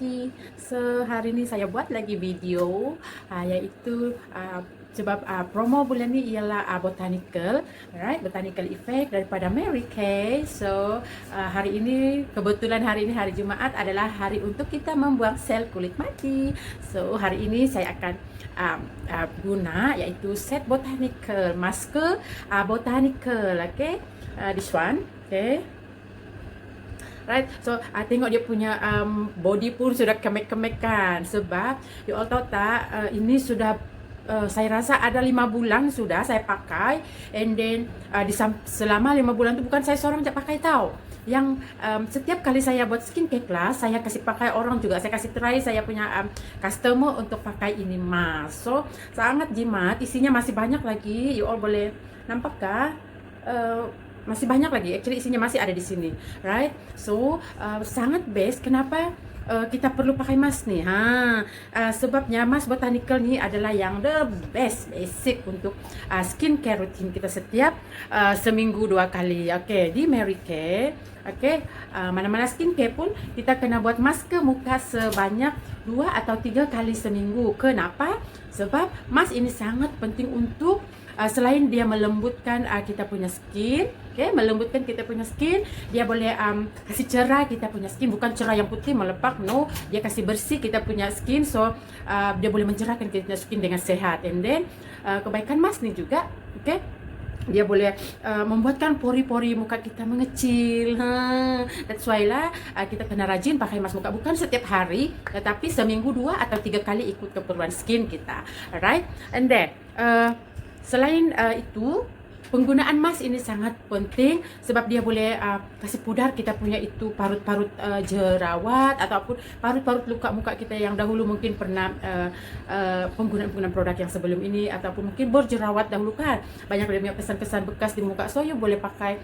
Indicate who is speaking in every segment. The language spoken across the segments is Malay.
Speaker 1: lagi. So hari ini saya buat lagi video yaitu sebab promo bulan ini ialah botanical, right? Botanical effect daripada Mary Kay. So hari ini kebetulan hari ini hari Jumaat adalah hari untuk kita membuang sel kulit mati. So hari ini saya akan guna yaitu set botanical masker botanical, okay? This one, okay? Right, so tengok dia punya body pun sudah kemek-kemek kan. Sebab you all tahu tak, ini sudah saya rasa ada 5 bulan sudah saya pakai. And then selama 5 bulan tu bukan saya seorang je pakai tahu. Yang setiap kali saya buat skincare class, saya kasih pakai orang juga. Saya kasih try saya punya customer untuk pakai ini mask. So sangat jimat, isinya masih banyak lagi. You all boleh nampak kah? Masih banyak lagi, actually isinya masih ada di sini, right? So sangat best. Kenapa kita perlu pakai mask nih? Sebabnya mask botanical ni adalah yang the best basic untuk skincare routine kita setiap seminggu 2 kali. Okay, di Mary Kay, okay, mana-mana skincare pun kita kena buat masker muka sebanyak 2 atau 3 kali seminggu. Kenapa? Sebab mask ini sangat penting untuk selain dia melembutkan kita punya skin, okay, melembutkan kita punya skin, dia boleh kasih cerah kita punya skin, bukan cerah yang putih melepak, no, dia kasih bersih kita punya skin. So dia boleh mencerahkan kita punya skin dengan sehat. And then kebaikan mask ni juga, okay, dia boleh membuatkan pori-pori muka kita mengecil. That's why lah kita kena rajin pakai mask muka, bukan setiap hari, tetapi seminggu 2 atau 3 kali ikut keperluan skin kita. Alright, and then selain itu, penggunaan mask ini sangat penting sebab dia boleh kasih pudar kita punya itu parut-parut jerawat ataupun parut-parut luka muka kita yang dahulu mungkin pernah penggunaan produk yang sebelum ini, ataupun mungkin berjerawat dahulu kan. Banyak dia punya kesan-kesan bekas di muka. So you boleh pakai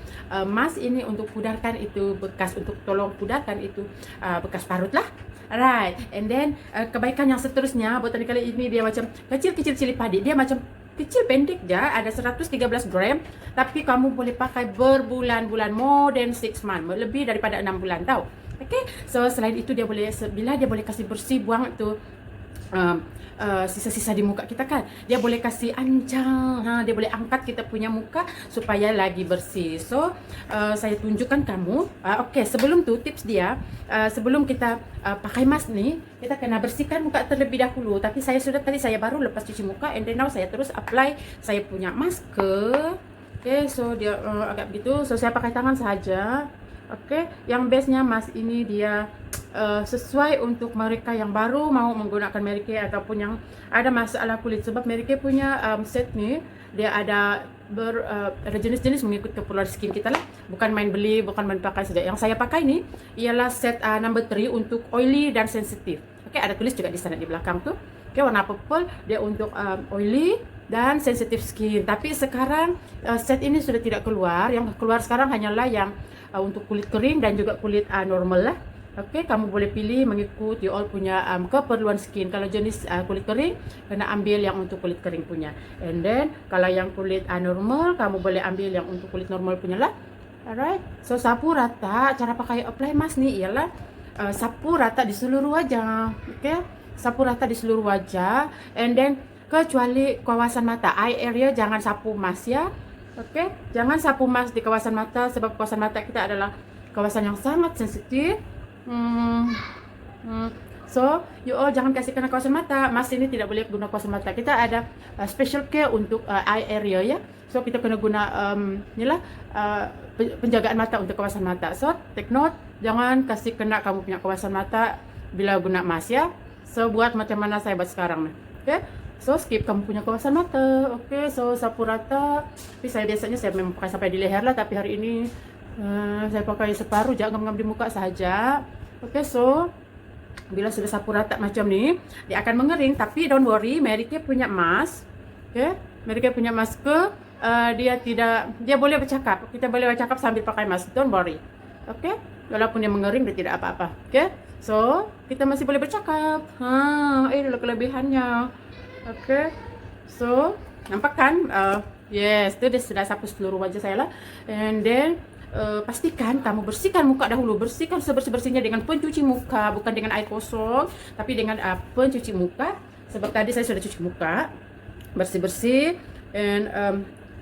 Speaker 1: mask ini untuk pudarkan itu bekas, untuk tolong pudarkan itu bekas parut lah. Right, and then kebaikan yang seterusnya, botanical ini dia macam kecil-kecil cili padi. Dia macam kecil pendek je, ada 113 gram, tapi kamu boleh pakai berbulan-bulan, more than 6 months, lebih daripada 6 bulan tau. Okay, so selain itu dia boleh, bila dia boleh kasih bersih, buang itu sisa-sisa di muka kita kan, dia boleh kasih ancang, dia boleh angkat kita punya muka supaya lagi bersih. So saya tunjukkan kamu. Okay, sebelum tu tips dia, sebelum kita pakai mask ni, kita kena bersihkan muka terlebih dahulu. Tapi tadi saya baru lepas cuci muka, and then now saya terus apply saya punya masker. Okay, so dia agak begitu. So saya pakai tangan saja. Okay, yang bestnya mask ini dia sesuai untuk mereka yang baru mau menggunakan Mary Kay ataupun yang ada masalah kulit. Sebab Mary Kay punya set ni dia ada ada jenis-jenis mengikut keperluan skin kita lah. Bukan main beli, bukan main pakai saja. Yang saya pakai ni ialah set number 3 untuk oily dan sensitif. Okay, ada tulis juga di sana di belakang tu. Okay, warna purple dia untuk oily dan sensitive skin. Tapi sekarang set ini sudah tidak keluar. Yang keluar sekarang hanyalah yang untuk kulit kering dan juga kulit normal lah. Okay, kamu boleh pilih mengikut you all punya keperluan skin. Kalau jenis kulit kering, kena ambil yang untuk kulit kering punya. And then kalau yang kulit normal, kamu boleh ambil yang untuk kulit normal punya lah. Alright, so sapu rata. Cara pakai apply mask ni ialah sapu rata di seluruh wajah. Okay, sapu rata di seluruh wajah. And then kecuali kawasan mata, eye area jangan sapu mask ya. Okay, jangan sapu mask di kawasan mata sebab kawasan mata kita adalah kawasan yang sangat sensitif. So you all jangan kasih kena kawasan mata. Mask ini tidak boleh guna kawasan mata. Kita ada special care untuk eye area ya. So kita kena guna inilah penjagaan mata untuk kawasan mata. So take note, jangan kasih kena kamu punya kawasan mata bila guna mask ya. So buat macam mana saya buat sekarang nih. Okay, so skip kamu punya kawasan mata. Okay, so sapu rata. Tapi saya biasanya memang pakai sampai di leher lah, tapi hari ini saya pakai separuh, jangan ngam di muka saja. Okay, so bila sudah sapu rata macam ni, dia akan mengering. Tapi don't worry, Mary Kay punya mask. Okay, Mary Kay punya masker, dia boleh bercakap. Kita boleh bercakap sambil pakai mask, don't worry. Okay, walaupun dia mengering, dia tidak apa-apa. Okay, so kita masih boleh bercakap. Itulah kelebihannya. Okay, so nampak kan? Yes, itu dia sudah sapu seluruh wajah saya lah. And then pastikan kamu bersihkan muka dahulu, bersihkan sebersih-bersihnya dengan pencuci muka, bukan dengan air kosong, tapi dengan pencuci muka. Sebab tadi saya sudah cuci muka, bersih-bersih, dan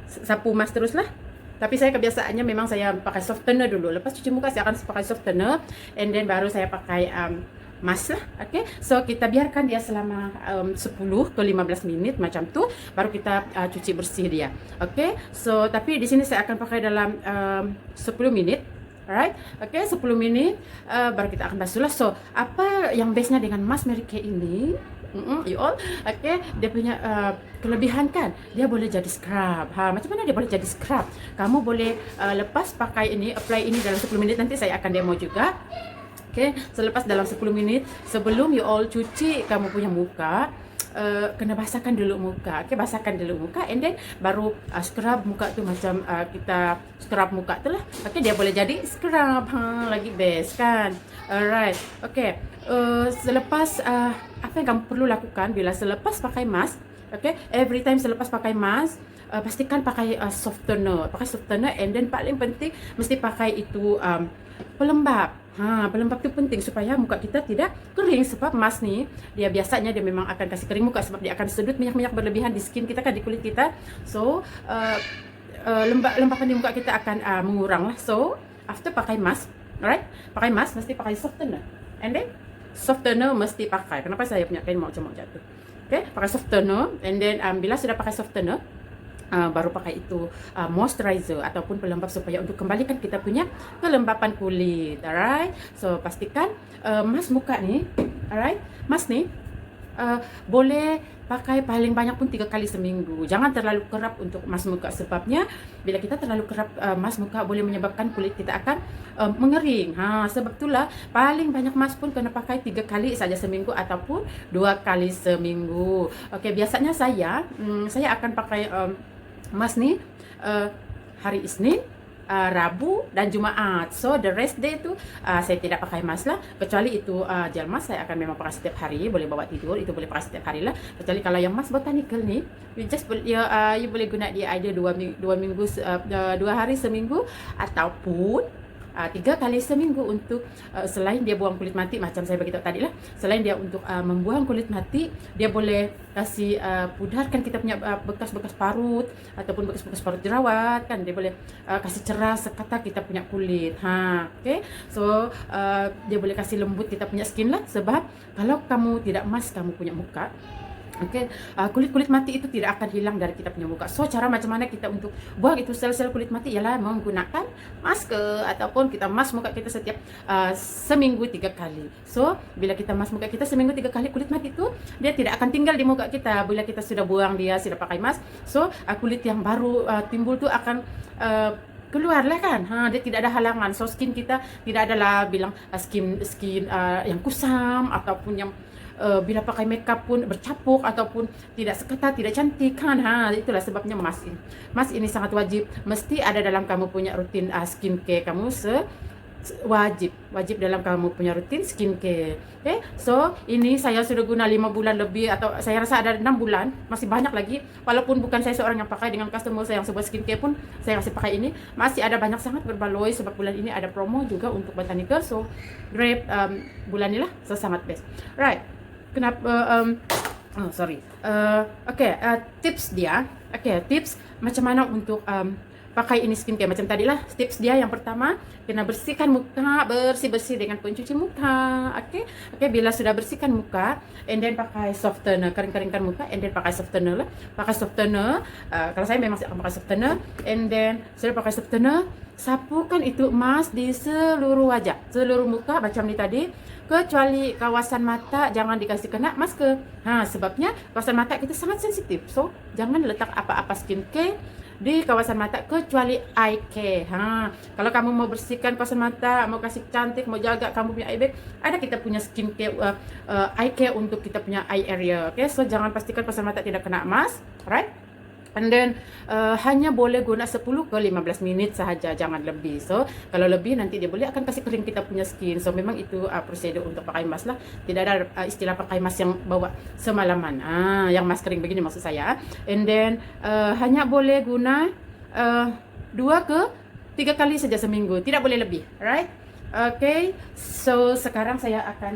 Speaker 1: sapu emas teruslah. Tapi saya kebiasaannya memang saya pakai softener dulu. Lepas cuci muka saya akan pakai softener, and then baru saya pakai mask lah. Okay, so kita biarkan dia selama 10 ke 15 menit macam tu, baru kita cuci bersih dia. Okay, so tapi di sini saya akan pakai dalam 10 minit. Alright, okay, 10 menit baru kita akan basuh lah. So apa yang bestnya dengan mask Mary Kay ini? You all, okay, dia punya kelebihan kan, dia boleh jadi scrub. Macam mana dia boleh jadi scrub? Kamu boleh lepas pakai ini, apply ini dalam 10 menit. Nanti saya akan demo juga. Okay, selepas dalam 10 menit sebelum you all cuci kamu punya muka, kena basahkan dulu muka. Okay, basahkan dulu muka, and then baru scrub muka tu macam kita scrub muka tu lah. Okay, dia boleh jadi scrub. Lagi best kan. Alright, okay. Selepas apa yang kamu perlu lakukan bila selepas pakai mask, okay, every time selepas pakai mask, pastikan pakai softener, and then paling penting mesti pakai itu pelembab. Pelembab itu penting supaya muka kita tidak kering, sebab mask ni dia biasanya dia memang akan kasih kering muka sebab dia akan sedut minyak-minyak berlebihan di skin kita kan, di kulit kita. So lembapan di muka kita akan mengurang lah. So after pakai mask, alright, pakai mask mesti pakai softener, and then softener mesti pakai. Kenapa saya punya kain mau jatuh? Okay, pakai softener, and then bila sudah pakai softener, baru pakai itu moisturizer ataupun pelembab supaya untuk kembalikan kita punya kelembapan kulit. Alright, so pastikan mask muka ni, alright, mask ni boleh pakai paling banyak pun 3 kali seminggu. Jangan terlalu kerap untuk mask muka, sebabnya bila kita terlalu kerap mask muka boleh menyebabkan kulit kita akan mengering. Sebab itulah paling banyak mask pun kena pakai 3 kali saja seminggu ataupun 2 kali seminggu. Okey, biasanya saya akan pakai mask ni hari Isnin, Rabu dan Jumaat. So the rest day tu saya tidak pakai mask lah, kecuali itu gel mask saya akan memang pakai setiap hari, boleh bawa tidur, itu boleh pakai setiap hari lah. Kecuali kalau yang mask botanical ni, you boleh guna dia either 2 hari seminggu ataupun 3 kali seminggu untuk selain dia buang kulit mati macam saya beritahu tadi lah, selain dia untuk membuang kulit mati, dia boleh kasih pudarkan kita punya bekas-bekas parut ataupun bekas-bekas parut jerawat kan, dia boleh kasih cerah sekata kita punya kulit. Okay, so dia boleh kasih lembut kita punya skin lah, sebab kalau kamu tidak mask kamu punya muka, okay, kulit-kulit mati itu tidak akan hilang dari kita punya muka. So cara macam mana kita untuk buang itu sel-sel kulit mati ialah menggunakan masker ataupun kita mask muka kita setiap seminggu 3 kali. So bila kita mask muka kita seminggu 3 kali, kulit mati itu dia tidak akan tinggal di muka kita. Bila kita sudah buang dia, sudah pakai mask, so kulit yang baru timbul tu akan keluarlah kan. Dia tidak ada halangan. So skin kita tidak adalah bilang skin yang kusam ataupun yang bila pakai makeup pun bercapuk ataupun tidak sekata, tidak cantik kan. Itulah sebabnya mask ini sangat wajib, mesti ada dalam kamu punya rutin skincare kamu. Wajib dalam kamu punya rutin skincare. Okay, so ini saya sudah guna 5 bulan lebih, atau saya rasa ada 6 bulan, masih banyak lagi. Walaupun bukan saya seorang yang pakai, dengan customer saya yang sebuah skincare pun saya masih pakai ini, masih ada banyak sangat berbaloi, sebab bulan ini ada promo juga untuk Botanical. So great, bulan ini lah, so sangat best. Right, kenapa tips dia. Tips macam mana untuk pakai ini skincare macam tadi lah. Tips dia yang pertama, kena bersihkan muka bersih-bersih dengan pencuci muka. Bila sudah bersihkan muka, and then pakai softener, keringkan muka, and then pakai softener lah. Kalau saya memang akan pakai softener, and then sudah pakai softener, sapukan itu mask di seluruh wajah, seluruh muka macam ni tadi, kecuali kawasan mata jangan dikasih kena masker. Sebabnya kawasan mata kita sangat sensitif. So jangan letak apa-apa skincare di kawasan mata kecuali eye care. Kalau kamu mau bersihkan kawasan mata, mau kasih cantik, mau jaga kamu punya eye bag, ada kita punya skincare eye care untuk kita punya eye area. So jangan, pastikan kawasan mata tidak kena mask, right? And then hanya boleh guna 10 ke 15 minit sahaja, jangan lebih. So kalau lebih nanti dia boleh akan kasih kering kita punya skin. So memang itu prosedur untuk pakai mask lah. Tidak ada istilah pakai mask yang bawa semalaman. Yang mask kering begini maksud saya. And then hanya boleh guna 2 ke 3 kali saja seminggu, tidak boleh lebih, alright? Okay, so sekarang saya akan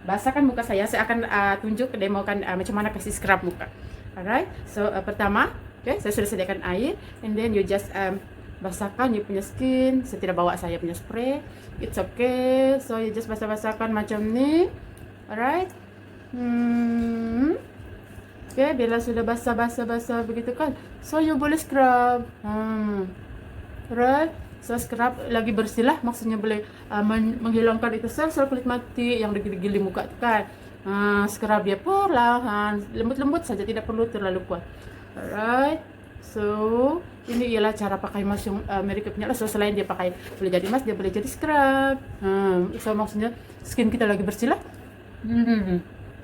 Speaker 1: basahkan muka saya. Saya akan tunjuk demokan macam mana kasih scrub muka. Alright, so pertama, okay, saya sudah sediakan air, and then you just basahkan you punya skin. Saya tidak bawa saya punya spray, it's okay. So you just basah-basahkan macam ni, alright. Okay, bila sudah basah begitu kan, so you boleh scrub. Right, so scrub lagi bersih lah, maksudnya boleh menghilangkan itu sel-sel kulit mati yang digili muka tu kan. Scrub dia perlahan, lembut-lembut saja, tidak perlu terlalu kuat. Alright, so ini ialah cara pakai mask yang Mary Kay punya lah. So selain dia pakai boleh jadi mask, dia boleh jadi scrub. So maksudnya skin kita lagi bersih lah.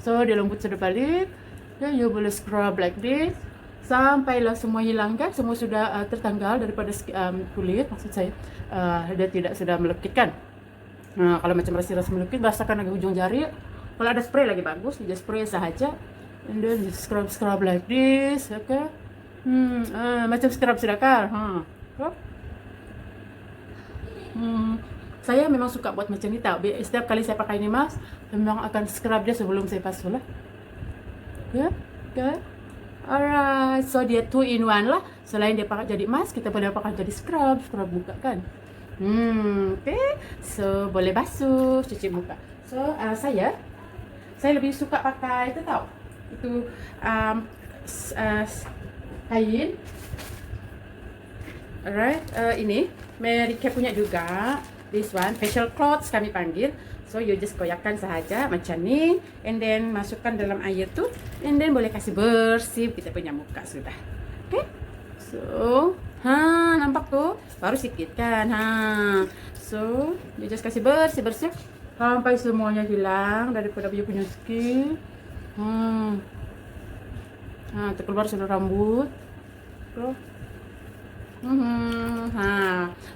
Speaker 1: So dia lembut sudah balik, ya you boleh scrub like this sampailah semua hilang kan, semua sudah tertanggal daripada kulit, maksud saya dia tidak sudah melekit kan. Kalau macam rasa melekit, basahkan lagi ujung jari. Kalau ada spray lagi bagus, dia spray sahaja, and then scrub like this, okay. Macam scrub sudah kan. Saya memang suka buat macam ni tau. Setiap kali saya pakai ini mask, memang akan scrub dia sebelum saya basuh lah. Ya, okay. Alright, so dia 2 in 1 lah. Selain dia pakai jadi mask, kita boleh pakai jadi scrub muka kan. Okay, so boleh basuh, cuci muka. So saya lebih suka pakai itu tau, itu kain. Alright, ini Mary Kay punya juga. This one facial cloths kami panggil. So you just koyakkan sahaja macam ni, and then masukkan dalam air tu, and then boleh kasih bersih kita punya muka sudah. Okay, so nampak tu baru sikit kan. So you just kasih bersih sampai semuanya hilang daripada dia punya skin. Terkeluar sudah rambut.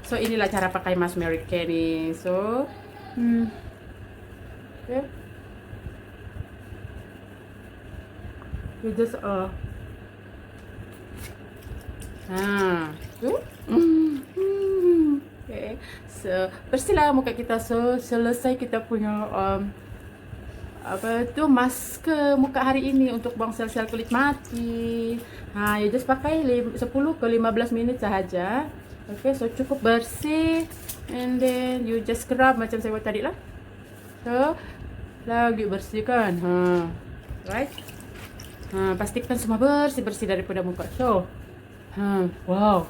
Speaker 1: So inilah cara pakai mask Mary Kay ni. So okay, you just okay, so bersihlah muka kita. So selesai kita punya apa tu mask muka hari ini untuk buang sel-sel kulit mati. You just pakai 10 ke 15 minit sahaja. Okay, so cukup bersih, and then you just scrub macam saya buat tadi lah. So lagi bersihkan. Right, pastikan semua bersih daripada muka. So wow,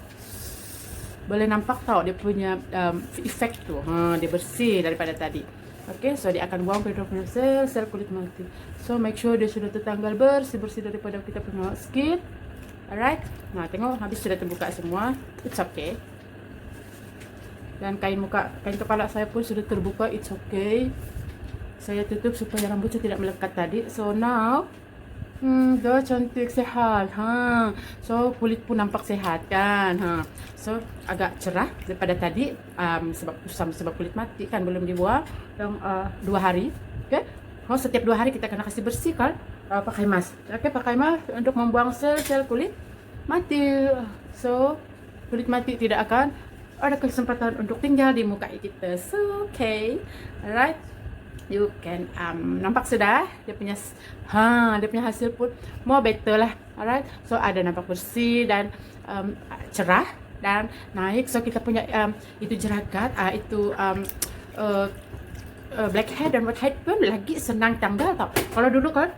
Speaker 1: boleh nampak tau dia punya efek tu. Dia bersih daripada tadi. Okay, so dia akan buang punya sel kulit mati. So make sure dia sudah tertanggal bersih daripada kita punya skin. Alright, tengok habis sudah terbuka semua. It's okay. Dan kain kepala saya pun sudah terbuka. It's okay. Saya tutup supaya rambut saya tidak melekat tadi. So now dah cantik, sehat. So kulit pun nampak sehat kan. So agak cerah daripada tadi, sebab kulit mati kan belum dibuang yang 2 hari. Okay, setiap 2 hari kita kena kasih bersih kan, pakai mask. Okay, pakai mask untuk membuang sel-sel kulit mati. So kulit mati tidak akan ada kesempatan untuk tinggal di muka kita. So okay, alright, you can nampak sudah dia punya hasil pun more better lah. Alright, so ada nampak bersih dan cerah dan naik. So kita punya itu jeragat, itu blackhead dan whitehead pun lagi senang tanggal tau. Kalau dulu kan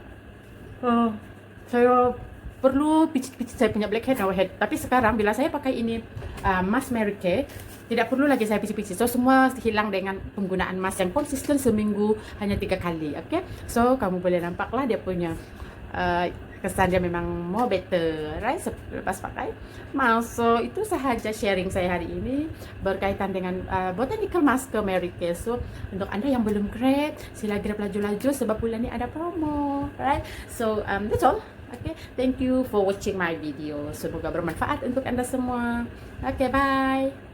Speaker 1: saya perlu picit-picit saya punya blackhead dan whitehead, tapi sekarang bila saya pakai ini mask Mary Kay, tidak perlu lagi saya picit-picit. So semua hilang dengan penggunaan mask yang konsisten seminggu hanya 3 kali. Okay, so kamu boleh nampaklah dia punya kesan dia memang more better, right, lepas pakai mask. So itu sahaja sharing saya hari ini berkaitan dengan botanical mask Mary Kay. So untuk anda yang belum grab, sila grab laju-laju sebab bulan ini ada promo, right? So that's all. Okay, thank you for watching my video. Semoga bermanfaat untuk anda semua. Okay, bye.